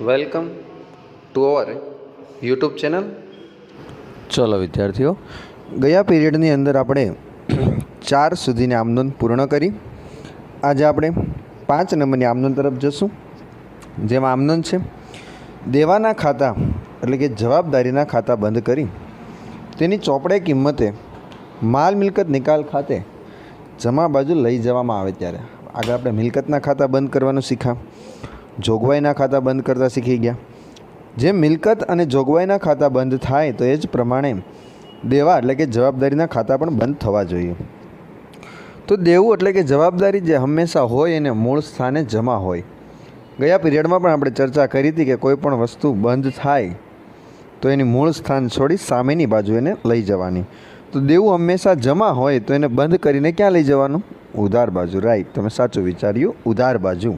Welcome to our YouTube channel. ચલો વિદ્યાર્થીઓ, ગયા પીરિયડની અંદર આપણે 4 સુધીની આમનોંધ પૂર્ણ કરી. આજે આપણે 5 નંબરની આમનોંધ તરફ જશું, જેમાં આમનોંધ છે દેવાના ખાતા એટલે કે જવાબદારીના ખાતા બંધ કરી તેની ચોપડે કિંમતે માલ મિલકત નિકાલ ખાતે જમા બાજુ લઈ જવામાં આવે ત્યારે. આગળ આપણે મિલકતના ખાતા બંધ કરવાનું શીખ્યા, જોગવાઈના ખાતા બંધ કરતા શીખી ગયા. જેમ મિલકત અને જોગવાઈના ખાતા બંધ થાય તો એ જ પ્રમાણે દેવા એટલે કે જવાબદારીના ખાતા પણ બંધ થવા જોઈએ. તો દેવું એટલે કે જવાબદારી જે હંમેશા હોય એને મૂળ સ્થાને જમા હોય. ગયા પીરિયડમાં પણ આપણે ચર્ચા કરી હતી કે કોઈ પણ વસ્તુ બંધ થાય તો એની મૂળ સ્થાન છોડી સામેની બાજુ એને લઈ જવાની. તો દેવું હંમેશા જમા હોય તો એને બંધ કરીને ક્યાં લઈ જવાનું? ઉધાર બાજુ. રાઈટ, તમે સાચું વિચાર્યું, ઉધાર બાજુ.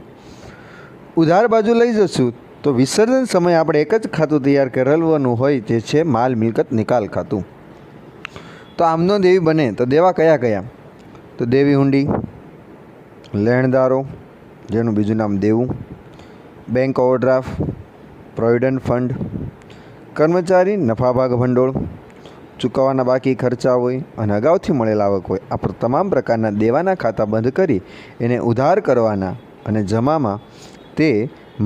ઉધાર બાજુ લઈ જશું તો વિસર્જન સમયે આપણે એક જ ખાતું તૈયાર કરેલું હોય, તે છે માલ મિલકત નિકાલ ખાતું. તો આમનો દેવી બને તો દેવા કયા કયા? તો દેવી હુંડી, લેણદારો જેનું બીજું નામ દેવું, બેંક ઓવરડ્રાફ્ટ, પ્રોવિડન્ટ ફંડ, કર્મચારી નફાભાગ ભંડોળ, ચૂકવવાના બાકી ખર્ચા હોય અને અગાઉથી મળેલ આવક હોય. આ તમામ પ્રકારના દેવાના ખાતા બંધ કરી એને ઉધાર કરવાના અને જમામાં તે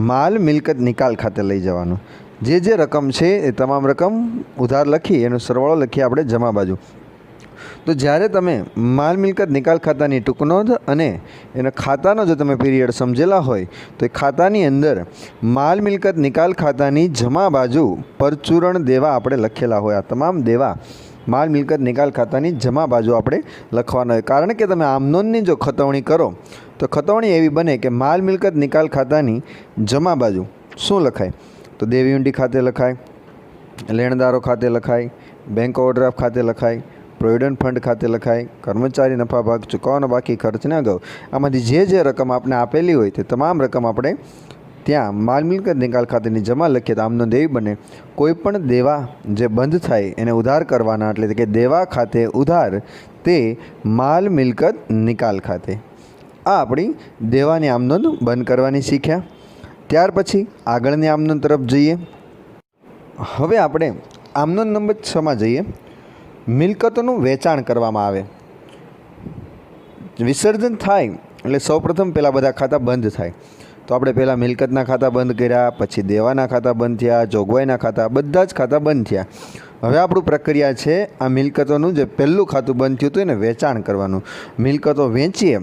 માલ મિલકત નિકાલ ખાતે લઈ જવાનું. જે રકમ છે એ તમામ રકમ ઉધાર લખી એનો સરવાળો લખી આપણે જમા બાજુ. તો જ્યારે તમે માલ મિલકત નિકાલ ખાતાની ટૂંક નોંધ અને એના ખાતાનો જો તમે પીરિયડ સમજેલા હોય તો એ ખાતાની અંદર માલ મિલકત નિકાલ ખાતાની જમા બાજુ પરચુરણ દેવા આપણે લખેલા હોય. આ તમામ દેવા માલ મિલકત નિકાલ ખાતાની જમા બાજુ આપણે લખવાના હોય. કારણ કે તમે આમનોંધની જો ખતવણી કરો તો ખતવણી એવી બને કે માલ મિલકત નિકાલ ખાતાની જમા બાજુ શું લખાય? તો દેવી હુંડી ખાતે લખાય, લેણદારો ખાતે લખાય, બેંક ઓવરડ્રાફ્ટ ખાતે લખાય, પ્રોવિડન્ટ ફંડ ખાતે લખાય, કર્મચારી નફા ભાગ, ચૂકવવાનો બાકી ખર્ચને અગાઉ. આમાંથી જે રકમ આપણે આપેલી હોય તે તમામ રકમ આપણે ત્યાં માલ મિલકત નિકાલ ખાતેની જમા લખીએ તો આમનો દેવી બને. કોઈ પણ દેવા જે બંધ થાય એને ઉધાર કરવાના, એટલે કે દેવા ખાતે ઉધાર તે માલ મિલકત નિકાલ ખાતે. આ આપણી દેવાની આમનોંધ બંધ કરવાની શીખ્યા. ત્યાર પછી આગળની આમનોંધ તરફ જઈએ. હવે આપણે આમનોંધ નંબર 6માં જઈએ. મિલકતોનું વેચાણ કરવામાં આવે. વિસર્જન થાય એટલે સૌપ્રથમ પહેલાં બધા ખાતા બંધ થાય. તો આપણે પહેલાં મિલકતના ખાતા બંધ કર્યા, પછી દેવાના ખાતા બંધ થયા, જોગવાઈના ખાતા, બધા જ ખાતા બંધ થયા. હવે આપણું પ્રક્રિયા છે આ મિલકતોનું જે પહેલું ખાતું બંધ થયું હતું એને વેચાણ કરવાનું. મિલકતો વેચીએ,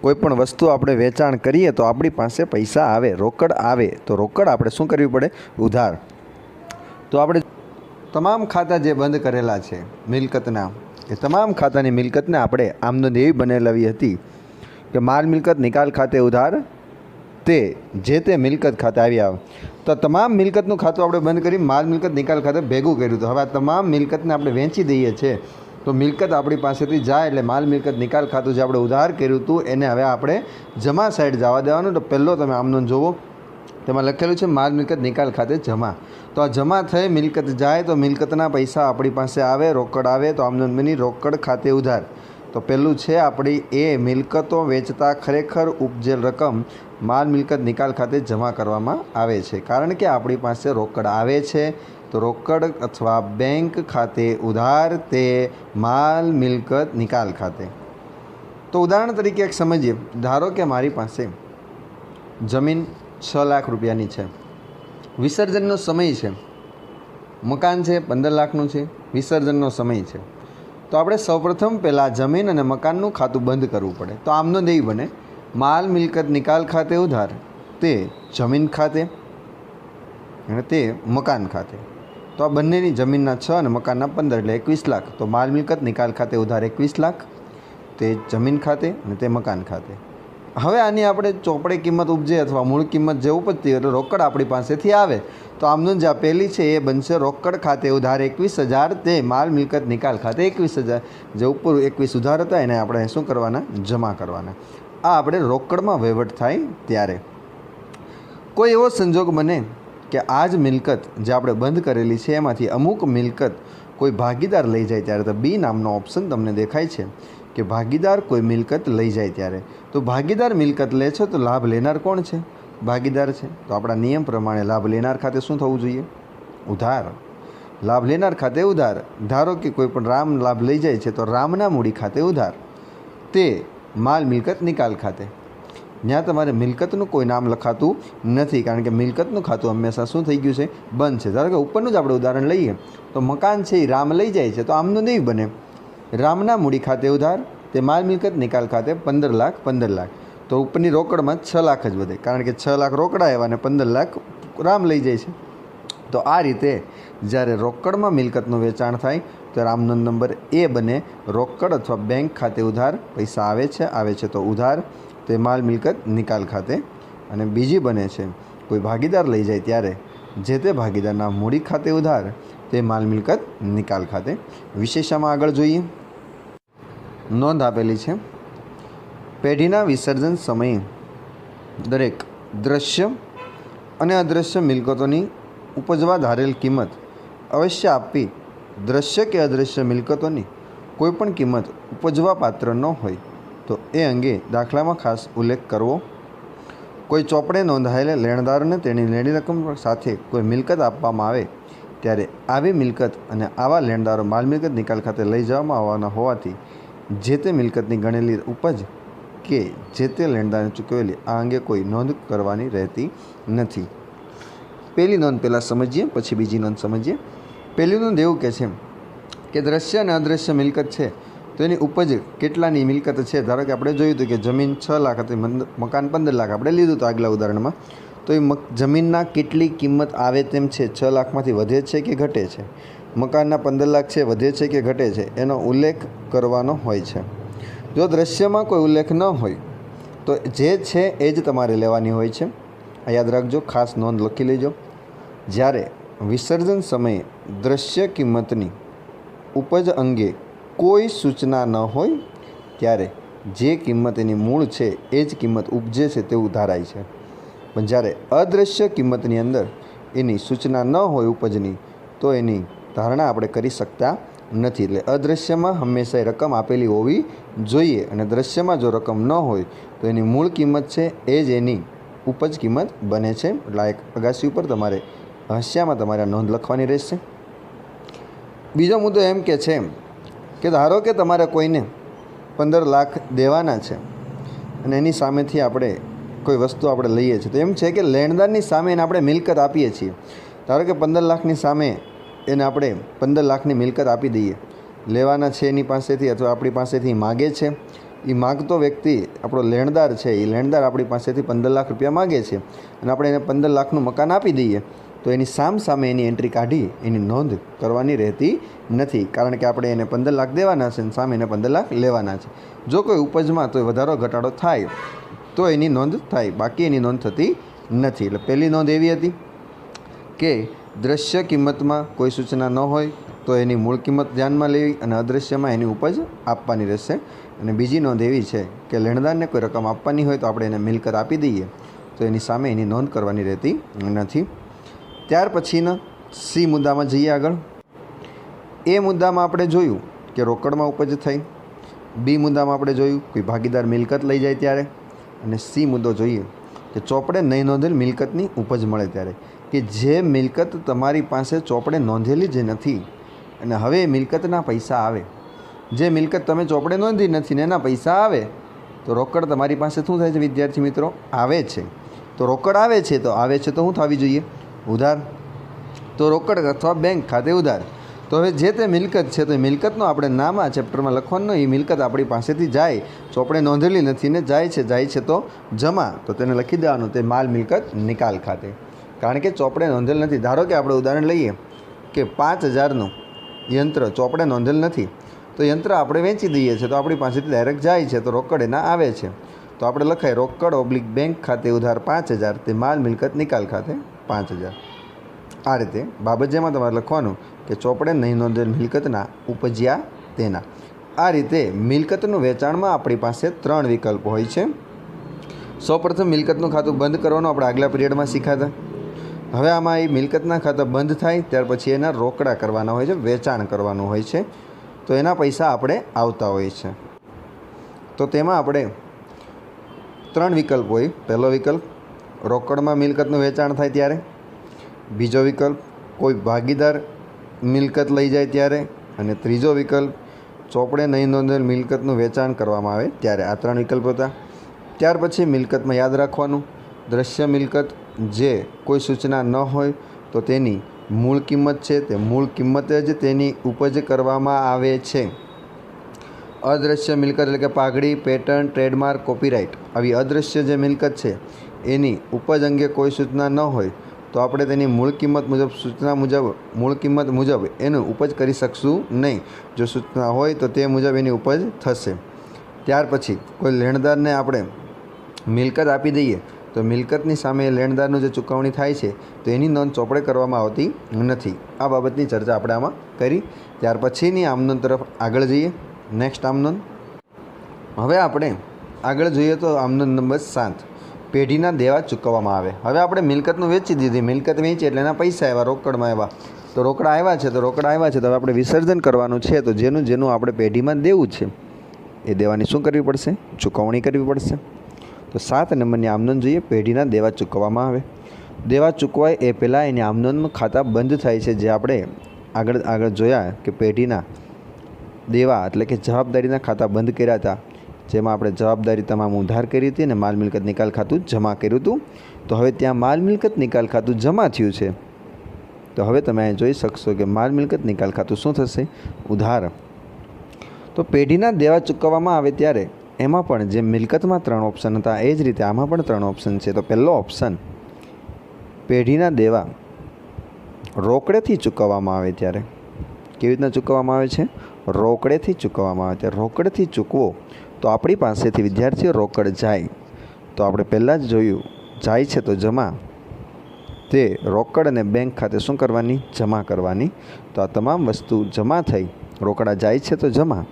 કોઈ પણ વસ્તુ આપણે વેચાણ કરીએ તો આપણી પાસે પૈસા આવે, રોકડ આવે. તો રોકડ આપણે શું કરવી પડે? ઉધાર. તો આપણે તમામ ખાતા જે બંધ કરેલા છે મિલકતના, એ તમામ ખાતાની મિલકતને આપણે આમનોંધ એવી બનેલાવી હતી કે માલ મિલકત નિકાલ ખાતે ઉધાર તે જે મિલકત ખાતે આવી આવે. તો તમામ મિલકતનું ખાતું આપણે બંધ કરી માલ મિલકત નિકાલ ખાતે ભેગું કર્યું હતું. હવે આ તમામ મિલકતને આપણે વેચી દઈએ છીએ તો મિલકત આપણી પાસેથી જાય એટલે માલ મિલકત નિકાલ ખાતું જે આપણે ઉધાર કર્યું હતું એને હવે આપણે જમા સાઈડ જવા દેવાનું. તો પહેલો તમે આમનોંધ જુઓ, તેમાં લખેલું છે માલ મિલકત નિકાલ ખાતે જમા. તો આ જમા થઈ મિલકત જાય તો મિલકતના પૈસા આપણી પાસે આવે, રોકડ આવે. તો આમનોંધ બની રોકડ ખાતે ઉધાર. તો પહેલું છે આપણી એ મિલકતો વેચતા ખરેખર ઉપજેલ રકમ માલ મિલકત નિકાલ ખાતે જમા કરવામાં આવે છે. કારણ કે આપણી પાસે રોકડ આવે છે તો રોકડ અથવા બેંક ખાતે ઉધાર તે માલ મિલકત નિકાલ ખાતે. તો ઉદાહરણ તરીકે એક સમજીએ. ધારો કે મારી પાસે જમીન 6 લાખ રૂપિયાની છે, વિસર્જનનો સમય છે, મકાન છે 15 લાખનું છે, વિસર્જનનો સમય છે. તો આપણે સૌપ્રથમ પહેલાં જમીન અને મકાનનું ખાતું બંધ કરવું પડે. તો આમનો દેવી બને માલ મિલકત નિકાલ ખાતે ઉધાર તે જમીન ખાતે અને તે મકાન ખાતે. તો આ બંનેની જમીનના 6 અને મકાનના 15 એટલે 21 લાખ. તો માલ મિલકત નિકાલ ખાતે ઉધાર 21 લાખ તે જમીન ખાતે અને તે મકાન ખાતે. હવે આની આપણે ચોપડે કિંમત ઉપજે અથવા મૂળ કિંમત જે ઉપજતી એટલે રોકડ આપણી પાસેથી આવે. તો આમનું જે આ પહેલી છે એ બનશે રોકડ ખાતે ઉધાર 21,000 તે માલ મિલકત નિકાલ ખાતે 21,000. જે ઉપર 21 ઉધાર હતા એને આપણે શું કરવાના? જમા કરવાના. આ આપણે રોકડમાં વહીવટ થાય ત્યારે. કોઈ એવો સંજોગ બને કે આ જ મિલકત જે આપણે બંધ કરેલી છે એમાંથી અમુક મિલકત કોઈ ભાગીદાર લઈ જાય ત્યારે. તો બી નામનો ઓપ્શન તમને દેખાય છે કે ભાગીદાર કોઈ મિલકત લઈ જાય ત્યારે. તો ભાગીદાર મિલકત લે છે તો લાભ લેનાર કોણ છે? ભાગીદાર છે, તો આપણા નિયમ પ્રમાણે લાભ લેનાર ખાતે શું થવું જોઈએ? ઉધાર. લાભ લેનાર ખાતે ઉધાર. ધારો કે કોઈ પણ રામ લાભ લઈ જાય છે તો રામના મૂડી ખાતે ઉધાર, તે માલ મિલકત નિકાલ ખાતે. ત્યાં તમારે મિલકતનું કોઈ નામ લખાતું નથી, કારણ કે મિલકતનું ખાતું હંમેશા શું થઈ ગયું છે? બંધ છે. ધારો કે ઉપરનું જ આપણે ઉદાહરણ લઈએ તો મકાન છે એ રામ લઈ જાય છે તો આમનું નહીં બને. રામના મૂડી ખાતે ઉધાર, તે માલ મિલકત નિકાલ ખાતે 15 લાખ 15 લાખ. તો ઉપરની રોકડમાં 6 લાખ જ વધે, કારણ કે 6 લાખ રોકડા આવ્યા અને 15 લાખ રામ લઈ જાય છે. તો આ રીતે જ્યારે રોકડમાં મિલકતનું વેચાણ થાય તો રામનોંધ નંબર એ બને રોકડ અથવા બેંક ખાતે ઉધાર, પૈસા આવે છે તો ઉધાર, તે માલ મિલકત નિકાલ ખાતે. અને બીજી બને છે કોઈ ભાગીદાર લઈ જાય ત્યારે જે તે ભાગીદારના મૂડી ખાતે ઉધાર, તે માલ મિલકત નિકાલ ખાતે. વિશેષામાં આગળ જોઈએ. નોંધ આપેલી છે, પેઢીના વિસર્જન સમયે દરેક દ્રશ્ય અને અદૃશ્ય મિલકતોની ઉપજવા ધારેલ કિંમત અવશ્ય આપવી. દ્રશ્ય કે અદૃશ્ય મિલકતોની કોઈપણ કિંમત ઉપજવા પાત્ર ન હોય તો એ અંગે દાખલામાં ખાસ ઉલ્લેખ કરવો. કોઈ ચોપડે નોંધાયેલા લેણદારોને તેની લેણી રકમ સાથે કોઈ મિલકત આપવામાં આવે ત્યારે આવી મિલકત અને આવા લેણદારો માલ મિલકત નિકાલ ખાતે લઈ જવામાં આવવાના હોવાથી જે તે મિલકતની ગણેલી ઉપજ કે જે તે લેણદારને ચૂકવેલી આ અંગે કોઈ નોંધ કરવાની રહેતી નથી. પહેલી નોંધ પહેલાં સમજીએ, પછી બીજી નોંધ સમજીએ. પહેલી નોંધ એવું કહે છે કે દ્રશ્ય અને અદૃશ્ય મિલકત છે તો એની ઉપજ કેટલાની મિલકત છે. ધારો કે આપણે જોયું હતું કે જમીન 6 લાખ હતી, મકાન 15 લાખ આપણે લીધું હતું આગલા ઉદાહરણમાં. તો એ જમીનના કેટલી કિંમત આવે તેમ છે? 6 લાખમાંથી વધે છે કે ઘટે છે? મકાનના 15 લાખ છે, વધે છે કે ઘટે છે? એનો ઉલ્લેખ કરવાનો હોય છે. જો દ્રશ્યમાં કોઈ ઉલ્લેખ ન હોય તો જે છે એ જ તમારે લેવાની હોય છે. આ યાદ રાખજો, ખાસ નોંધ લખી લેજો. જ્યારે વિસર્જન સમયે દ્રશ્ય કિંમતની ઉપજ અંગે કોઈ સૂચના ન હોય ત્યારે જે કિંમત એની મૂળ છે એ જ કિંમત ઉપજે છે તેવું ધારાય છે. પણ જ્યારે અદૃશ્ય કિંમતની અંદર એની સૂચના ન હોય ઉપજની તો એની ધારણા આપણે કરી શકતા નથી. એટલે અદૃશ્યમાં હંમેશા એ રકમ આપેલી હોવી જોઈએ અને દ્રશ્યમાં જો રકમ ન હોય તો એની મૂળ કિંમત છે એ જ એની ઉપજ કિંમત બને છે. એટલે આ એક અગાસી ઉપર તમારે હાંસિયામાં તમારે નોંધ લખવાની રહેશે. બીજો મુદ્દો એમ કે છે કે ધારો કે તમારે કોઈને 15 લાખ દેવાના છે અને એની સામેથી આપણે કોઈ વસ્તુ આપણે લઈએ છીએ, તો એમ છે કે લેણદારની સામે એને આપણે મિલકત આપીએ છીએ. ધારો કે 15 લાખની સામે એને આપણે 15 લાખની મિલકત આપી દઈએ. લેવાના છે એની પાસેથી અથવા આપણી પાસેથી માગે છે. એ માગતો વ્યક્તિ આપણો લેણદાર છે, એ લેણદાર આપણી પાસેથી 15 લાખ રૂપિયા માગે છે અને આપણે એને 15 લાખનું મકાન આપી દઈએ તો એની સામે એની એન્ટ્રી કાઢી એની નોંધ કરવાની રહેતી નથી, કારણ કે આપણે એને 15 લાખ દેવાના છે અને સામે એને 15 લાખ લેવાના છે. જો કોઈ ઉપજમાં તો વધારો ઘટાડો થાય તો એની નોંધ થાય, બાકી એની નોંધ થતી નથી. એટલે પહેલી નોંધ એવી હતી કે દ્રશ્ય કિંમતમાં કોઈ સૂચના ન હોય તો એની મૂળ કિંમત ધ્યાનમાં લેવી અને અદૃશ્યમાં એની ઉપજ આપવાની રહેશે. અને બીજી નોંધ એવી છે કે લેણદારને કોઈ રકમ આપવાની હોય તો આપણે એને મિલકત આપી દઈએ તો એની સામે એની નોંધ કરવાની રહેતી નથી. ત્યાર પછીના સી મુદ્દામાં જઈએ આગળ. એ મુદ્દામાં આપણે જોયું કે રોકડમાં ઉપજ થઈ. બી મુદ્દામાં આપણે જોયું કોઈ ભાગીદાર મિલકત લઈ જાય ત્યારે. અને સી મુદ્દો જોઈએ કે ચોપડે નહીં નોંધેલ મિલકતની ઉપજ મળે ત્યારે, કે જે મિલકત તમારી પાસે ચોપડે નોંધેલી જ નથી અને હવે એ મિલકતના પૈસા આવે. જે મિલકત તમે ચોપડે નોંધી નથી ને એના પૈસા આવે તો રોકડ તમારી પાસે શું થાય છે વિદ્યાર્થી મિત્રો? આવે છે. તો રોકડ આવે છે તો શું થવી જોઈએ? ઉધાર. તો રોકડ અથવા બેંક ખાતે ઉધાર. તો હવે જે તે મિલકત છે તો એ મિલકતનું આપણે નામ આ ચેપ્ટરમાં લખવાનું. એ મિલકત આપણી પાસેથી જાય, ચોપડે નોંધેલી નથી ને જાય છે તો જમા, તો તેને લખી દેવાનું તે માલ મિલકત નિકાલ ખાતે, કારણ કે ચોપડે નોંધેલ નથી. ધારો કે આપણે ઉદાહરણ લઈએ કે 5000નું યંત્ર ચોપડે નોંધેલ નથી તો યંત્ર આપણે વેચી દઈએ છીએ તો આપણી પાસેથી ડાયરેક્ટ જાય છે તો રોકડ એના આવે છે. તો આપણે લખાય રોકડ / બેંક ખાતે ઉધાર 5000, તે માલ મિલકત નિકાલ ખાતે 5000. આ રીતે બાબત જેમાં તમારે લખવાનું કે ચોપડે નહીં નોંધેલ મિલકતના ઉપજ્યા તેના. આ રીતે મિલકતનું વેચાણમાં આપણી પાસે 3 વિકલ્પ હોય છે. સૌપ્રથમ મિલકતનું ખાતું બંધ કરવાનું આપણે આગલા પીરિયડમાં શીખ્યા હતા. હવે આમાં એ મિલકતના ખાતા બંધ થાય ત્યાર પછી એના રોકડા કરવાના હોય છે, વેચાણ કરવાનું હોય છે, તો એના પૈસા આપણે આવતા હોય છે. તો તેમાં આપણે 3 વિકલ્પ હોય. પહેલો વિકલ્પ રોકડમાં મિલકતનું વેચાણ થાય ત્યારે, બીજો વિકલ્પ કોઈ ભાગીદાર મિલકત લઈ જાય ત્યારે, અને ત્રીજો વિકલ્પ ચોપડે નહીં નોંધેલ મિલકતનું વેચાણ કરવામાં આવે ત્યારે. આ 3 વિકલ્પ હતા. ત્યાર પછી મિલકતમાં યાદ રાખવાનું, દ્રશ્ય મિલકત જે કોઈ સૂચના ન હોય તો તેની મૂળ કિંમત છે તે મૂળ કિંમતે જ તેની ઉપજ કરવામાં આવે છે. અદ્રશ્ય મિલકત એટલે કે પાઘડી, પેટર્ન, ટ્રેડમાર્ક, કોપીરાઇટ આવી અદ્રશ્ય જે મિલકત છે એની ઉપજ અંગે કોઈ સૂચના ન હોય તો આપણે તેની મૂળ કિંમત મુજબ સૂચના મુજબ મૂળ કિંમત મુજબ એનું ઉપજ કરી શકશું નહીં. જો સૂચના હોય તો તે મુજબ એની ઉપજ થશે. ત્યાર પછી કોઈ લેણદારને આપણે મિલકત આપી દઈએ તો મિલકતની સામે લેણદારનું જે ચૂકવણી થાય છે તો એની નોંધ ચોપડે કરવામાં આવતી નથી. આ બાબતની ચર્ચા આપણે આમાં કરી. ત્યાર પછીની આમનોંધ તરફ આગળ જઈએ. નેક્સ્ટ આમનોંધ. હવે આપણે આગળ જોઈએ તો આમનોંધ નંબર 7, પેઢીના દેવા ચૂકવવામાં આવે. હવે આપણે મિલકતનું વેચી દીધી, મિલકત વેચી એટલે એના પૈસા આવ્યા, રોકડમાં આવ્યા, તો રોકડા આવ્યા છે તો હવે આપણે વિસર્જન કરવાનું છે. તો જેનું આપણે પેઢીમાં દેવું છે એ દેવાની શું કરવી પડશે? ચૂકવણી કરવી પડશે. તો 7 નંબરની આમનોંધ જોઈએ. પેઢીના દેવા ચૂકવવામાં આવે. દેવા ચૂકવાય એ પહેલાં એની આમનોંધનું ખાતા બંધ થાય છે. જે આપણે આગળ જોયા કે પેઢીના દેવા એટલે કે જવાબદારીના ખાતા બંધ કર્યા હતા, જેમાં આપણે જવાબદારી તમામ ઉધાર કરી હતી અને માલ મિલકત નિકાલ ખાતું જમા કર્યું હતું. તો હવે ત્યાં માલ મિલકત નિકાલ ખાતું જમા થયું છે. તો હવે તમે અહીં જોઈ શકશો કે માલ મિલકત નિકાલ ખાતું શું થશે? ઉધાર. તો પેઢીના દેવા ચૂકવવામાં આવે ત્યારે એમાં પણ જે મિલકતમાં 3 ઓપ્શન હતા એ જ રીતે આમાં પણ 3 ઓપ્શન છે. તો પહેલો ઓપ્શન, પેઢીના દેવા રોકડેથી ચૂકવવામાં આવે ત્યારે. કેવી રીતના ચૂકવવામાં આવે છે? રોકડેથી ચૂકવવામાં આવે. ત્યારે રોકડેથી ચૂકવો તો આપણી પાસેથી વિદ્યાર્થીઓ રોકડ જાય. તો આપણે પહેલાં જ જોયું, જાય છે તો જમા, તે રોકડ અને બેંક ખાતે શું કરવાની? જમા કરવાની. તો આ તમામ વસ્તુ જમા થઈ, રોકડા જાય છે તો જમા,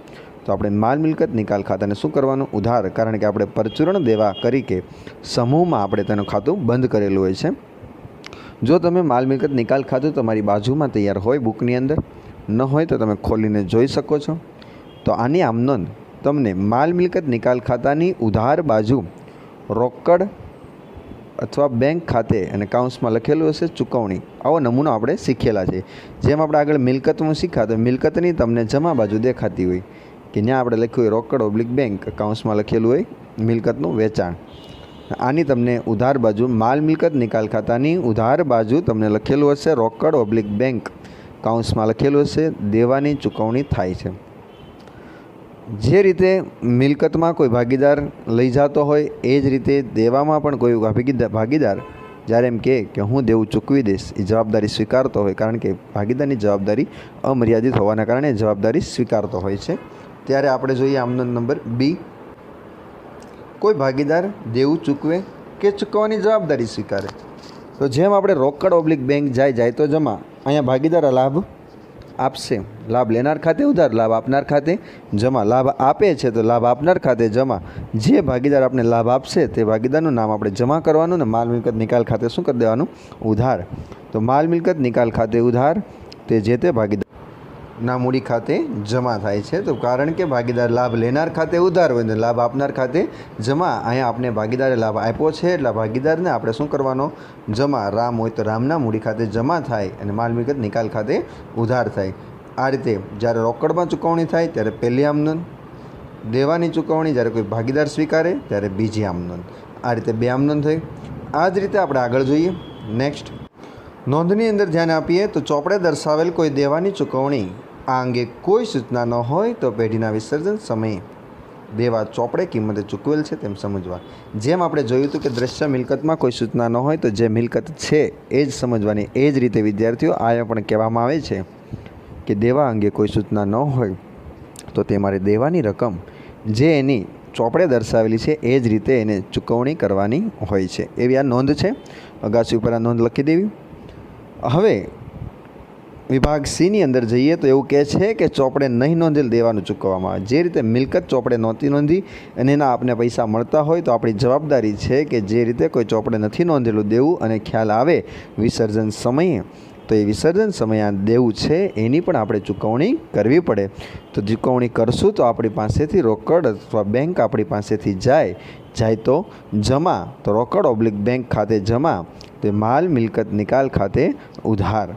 તો આપણે માલ મિલકત નિકાલ ખાતાને શું કરવાનું? ઉધાર. કારણ કે આપણે પરચુરણ દેવા કરી કે સમૂહમાં આપણે તેનું ખાતું બંધ કરેલું હોય છે. જો તમે માલ મિલકત નિકાલ ખાતું તમારી બાજુમાં તૈયાર હોય બુકની અંદર, ન હોય તો તમે ખોલીને જોઈ શકો છો. તો આની આમનોંધ તમને માલ મિલકત નિકાલ ખાતાની ઉધાર બાજુ રોકડ અથવા બેંક ખાતે અને કાઉન્સમાં લખેલું હશે ચૂકવણી. આવો નમૂનો આપણે શીખેલા છે. જેમ આપણે આગળ મિલકતનું શીખ્યા તો મિલકતની તમને જમા બાજુ દેખાતી હોય કે ત્યાં આપણે લખ્યું હોય રોકડ / બેંક, કાઉન્સમાં લખેલું હોય મિલકતનું વેચાણ. આની તમને ઉધાર બાજુ માલ મિલકત નિકાલ ખાતાની ઉધાર બાજુ તમને લખેલું હશે રોકડ / બેંક, કાઉન્સમાં લખેલું હશે દેવાની ચૂકવણી થાય છે. જે રીતે મિલકતમાં કોઈ ભાગીદાર લઈ જતો હોય એ જ રીતે દેવામાં પણ કોઈ ભાગીદાર જ્યારે એમ કહે કે હું દેવું ચૂકવી દઈશ, એ જવાબદારી સ્વીકારતો હોય. કારણ કે ભાગીદારની જવાબદારી અમર્યાદિત હોવાના કારણે જવાબદારી સ્વીકારતો હોય છે. ત્યારે આપણે જોઈએ આમનોંધ નંબર બી, કોઈ ભાગીદાર દેવું ચૂકવે કે ચૂકવવાની જવાબદારી સ્વીકારે. તો જેમ આપણે રોકડ / બેંક જાય તો જમા, અહીંયા ભાગીદાર લાભ આપશે, લાભ લેનાર ખાતે ઉધાર, લાભ આપનાર ખાતે જમા. લાભ આપે છે તો લાભ આપનાર ખાતે જમા. જે ભાગીદાર આપણે લાભ આપશે તે ભાગીદારનું નામ આપણે જમા કરવાનું ને માલ મિલકત નિકાલ ખાતે શું કરી દેવાનું? ઉધાર. તો માલ મિલકત નિકાલ ખાતે ઉધાર તે જે તે ભાગીદારના મૂડી ખાતે જમા થાય છે. તો કારણ કે ભાગીદાર લાભ લેનાર ખાતે ઉધાર હોય ને લાભ આપનાર ખાતે જમા. અહીંયા આપણે ભાગીદારે લાભ આપ્યો છે એટલે ભાગીદારને આપણે શું કરવાનો? જમા. રામ હોય તો રામના મૂડી ખાતે જમા થાય અને માલ મિલકત નિકાલ ખાતે ઉધાર થાય. આ રીતે જ્યારે રોકડમાં ચૂકવણી થાય ત્યારે પહેલી આમનોંધ, દેવાની ચૂકવણી જ્યારે કોઈ ભાગીદાર સ્વીકારે ત્યારે બીજી આમનોંધ. આ રીતે 2 આમનોંધ થઈ. આ જ રીતે આપણે આગળ જોઈએ. નેક્સ્ટ નોંધની અંદર ધ્યાન આપીએ તો ચોપડે દર્શાવેલ કોઈ દેવાની ચૂકવણી આ અંગે કોઈ સૂચના ન હોય તો પેઢીના વિસર્જન સમયે દેવા ચોપડે કિંમતે ચૂકવેલ છે તેમ સમજવા. જેમ આપણે જોયું હતું કે દ્રશ્ય મિલકતમાં કોઈ સૂચના ન હોય તો જે મિલકત છે એ જ સમજવાની. એ જ રીતે વિદ્યાર્થીઓ આયા પણ કહેવામાં આવે છે કે દેવા અંગે કોઈ સૂચના ન હોય તો તે મારે દેવાની રકમ જે એની ચોપડે દર્શાવેલી છે એ જ રીતે એને ચૂકવણી કરવાની હોય છે. એવી આ નોંધ છે. અગાસી ઉપર આ નોંધ લખી દેવી. હવે વિભાગ સીની અંદર જઈએ તો એવું કહે છે કે ચોપડે નહીં નોંધેલ દેવાનું ચૂકવવામાં આવે. જે રીતે મિલકત ચોપડે નહોતી નોંધી અને એના આપને પૈસા મળતા હોય તો આપણી જવાબદારી છે કે જે રીતે કોઈ ચોપડે નથી નોંધેલું દેવું અને ખ્યાલ આવે વિસર્જન સમયે તો એ વિસર્જન સમયે આ દેવું છે એની પણ આપણે ચૂકવણી કરવી પડે. તો ચૂકવણી કરશું તો આપણી પાસેથી રોકડ અથવા બેંક આપણી પાસેથી જાય જાય તો જમા તો રોકડ ઓબ્લિક બેંક ખાતે જમા તો માલ મિલકત નિકાલ ખાતે ઉધાર.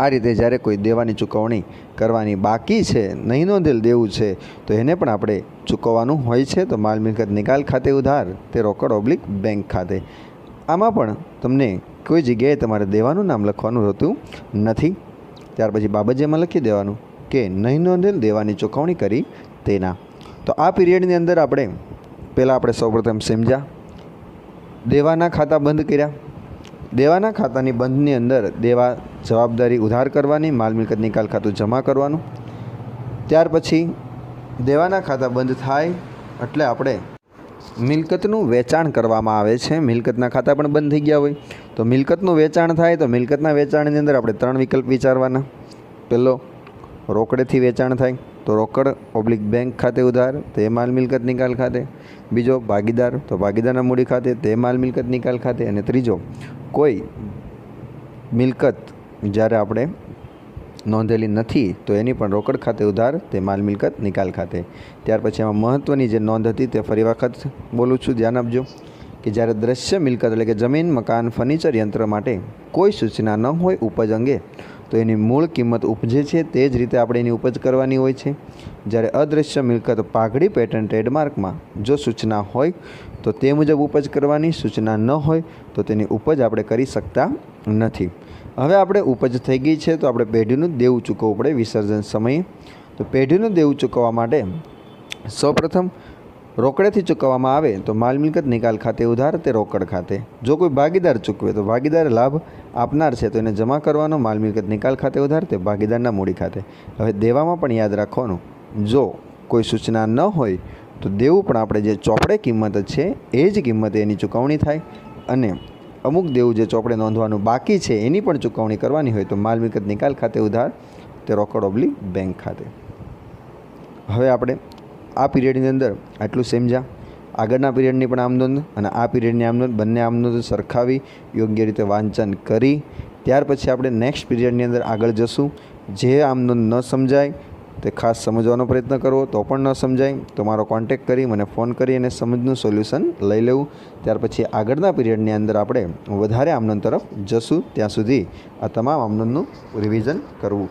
આ રીતે જ્યારે કોઈ દેવાની ચૂકવણી કરવાની બાકી છે, નહીં નોંધેલ દેવું છે, તો એને પણ આપણે ચૂકવવાનું હોય છે. તો માલ મિલકત નિકાલ ખાતે ઉધાર તે રોકડ ઓબ્લિક બેંક ખાતે. આમાં પણ તમને કોઈ જગ્યાએ તમારે દેવાનું નામ લખવાનું હોતું નથી. ત્યાર પછી બાબજિયામાં લખી દેવાનું કે નહીં નોંધેલ દેવાની ચૂકવણી કરી તેના. તો આ પીરિયડની અંદર આપણે સૌપ્રથમ સમજ્યા દેવાના ખાતા બંધ કર્યા. દેવાના ખાતાની બંધની અંદર દેવા જવાબદારી ઉધાર કરવાની, માલ મિલકત નિકાલ ખાતું જમા કરવાનું. ત્યાર પછી દેવાના ખાતા બંધ થાય એટલે આપણે મિલકતનું વેચાણ કરવામાં આવે છે. મિલકતના ખાતા પણ બંધ થઈ ગયા હોય તો મિલકતનું વેચાણ થાય. તો મિલકતના વેચાણની અંદર આપણે 3 વિકલ્પ વિચારવાના. પહેલો, રોકડેથી વેચાણ થાય તો રોકડ ઓબ્લિક બેંક ખાતે ઉધાર તે માલ મિલકત નિકાલ ખાતે. બીજો, ભાગીદાર તો ભાગીદારના મૂડી ખાતે તે માલ મિલકત નિકાલ ખાતે. અને ત્રીજો, કોઈ મિલકત જ્યારે આપણે નોંધેલી નથી તો એની પણ રોકડ ખાતે ઉધાર તે માલ મિલકત નિકાલ ખાતે. ત્યાર પછી એમાં મહત્ત્વની જે નોંધ હતી તે ફરી વખત બોલું છું, ધ્યાન આપજો કે જ્યારે દ્રશ્ય મિલકત એટલે કે જમીન, મકાન, ફર્નિચર યંત્ર માટે કોઈ સૂચના ન હોય ઉપજ અંગે તો એની મૂળ કિંમત ઉપજે છે તે જ રીતે આપણે એની ઉપજ કરવાની હોય છે. જ્યારે અદૃશ્ય મિલકત, પાઘડી, પેટર્ન, ટ્રેડમાર્કમાં જો સૂચના હોય તો તે મુજબ ઉપજ કરવાની, સૂચના ન હોય તો તેની ઉપજ આપણે કરી શકતા નથી. હવે આપણે ઉપજ થઈ ગઈ છે તો આપણે પેઢીનું દેવું ચૂકવવું પડે વિસર્જન સમયે. તો પેઢીનું દેવું ચૂકવવા માટે સૌપ્રથમ રોકડેથી ચૂકવવામાં આવે તો માલ મિલકત નિકાલ ખાતે ઉધાર તે રોકડ ખાતે. જો કોઈ ભાગીદાર ચૂકવે તો ભાગીદાર લાભ આપનાર છે તો એને જમા કરવાનો, માલ મિલકત નિકાલ ખાતે ઉધાર તે ભાગીદારના મૂડી ખાતે. હવે દેવામાં પણ યાદ રાખવાનું, જો કોઈ સૂચના ન હોય તો દેવું પણ આપણે જે ચોપડે કિંમત છે એ જ કિંમતે એની ચૂકવણી થાય. અને અમુક દેવું જે ચોપડે નોંધવાનું બાકી છે એની પણ ચૂકવણી કરવાની હોય તો માલ મિલકત નિકાલ ખાતે ઉધાર તે રોકડ ઓબ્લિક બેંક ખાતે. હવે આપણે આ પીરિયડની અંદર આટલું સમજ્યા. આગળના પીરિયડની પણ આમનોંધ અને આ પીરિયડની આમનોંધ બંને આમનોંધ સરખાવી યોગ્ય રીતે વાંચન કરી ત્યાર પછી આપણે નેક્સ્ટ પીરિયડની અંદર આગળ જશું. જે આમનોંધ ન સમજાય તે ખાસ સમજવાનો પ્રયત્ન કરવો, તો પણ ન સમજાય તો મારો કોન્ટેક્ટ કરી મને ફોન કરી અને સમજનું સોલ્યુશન લઈ લેવું. ત્યાર પછી આગળના પીરિયડની અંદર આપણે વધારે આમનોંધ તરફ જશું. ત્યાં સુધી આ તમામ આમનોંધનું રિવિઝન કરવું.